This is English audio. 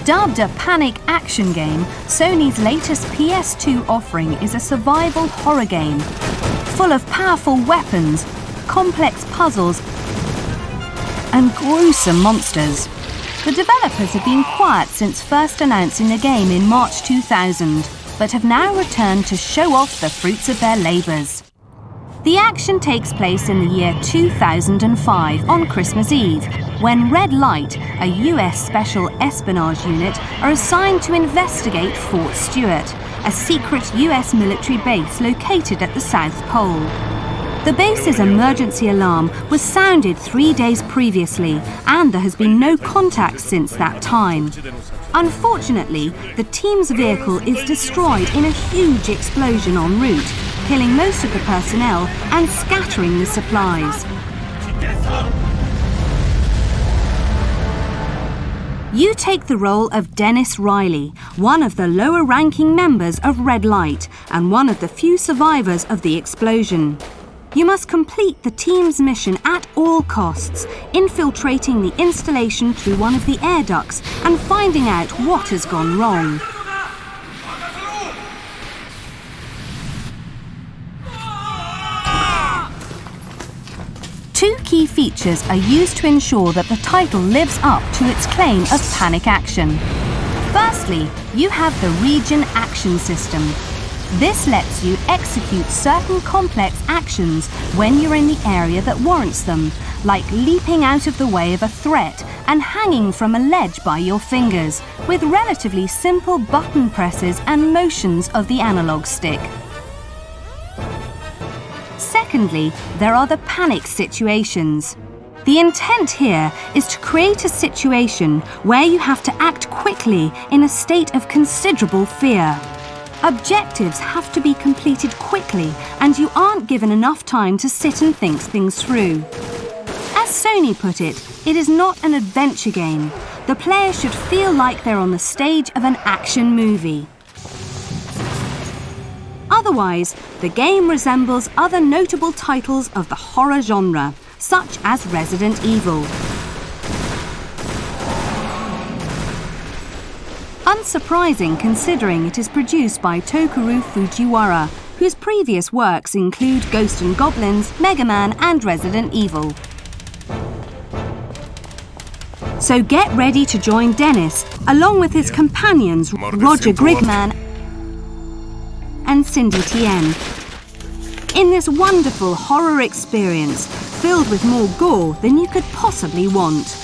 Dubbed a panic action game, Sony's latest PS2 offering is a survival horror game, full of powerful weapons, complex puzzles, and gruesome monsters. The developers have been quiet since first announcing the game in March 2000, but have now returned to show off the fruits of their labours. The action takes place in the year 2005 on Christmas Eve, when Red Light, a US Special Espionage Unit, are assigned to investigate Fort Stewart, a secret US military base located at the South Pole. The base's emergency alarm was sounded 3 days previously, and there has been no contact since that time. Unfortunately, the team's vehicle is destroyed in a huge explosion en route, killing most of the personnel and scattering the supplies. You take the role of Dennis Riley, one of the lower-ranking members of Red Light and one of the few survivors of the explosion. You must complete the team's mission at all costs, infiltrating the installation through one of the air ducts and finding out what has gone wrong. Two key features are used to ensure that the title lives up to its claim of panic action. Firstly, you have the Region Action System. This lets you execute certain complex actions when you're in the area that warrants them, like leaping out of the way of a threat and hanging from a ledge by your fingers, with relatively simple button presses and motions of the analog stick. Secondly, there are the panic situations. The intent here is to create a situation where you have to act quickly in a state of considerable fear. Objectives have to be completed quickly, and you aren't given enough time to sit and think things through. As Sony put it, it is not an adventure game. The player should feel like they're on the stage of an action movie. Otherwise, the game resembles other notable titles of the horror genre, such as Resident Evil. Unsurprising considering it is produced by Tokaru Fujiwara, whose previous works include Ghosts 'n Goblins, Mega Man and Resident Evil. So get ready to join Dennis, along with his companions Roger Grigman and Cindy Tien, in this wonderful horror experience filled with more gore than you could possibly want.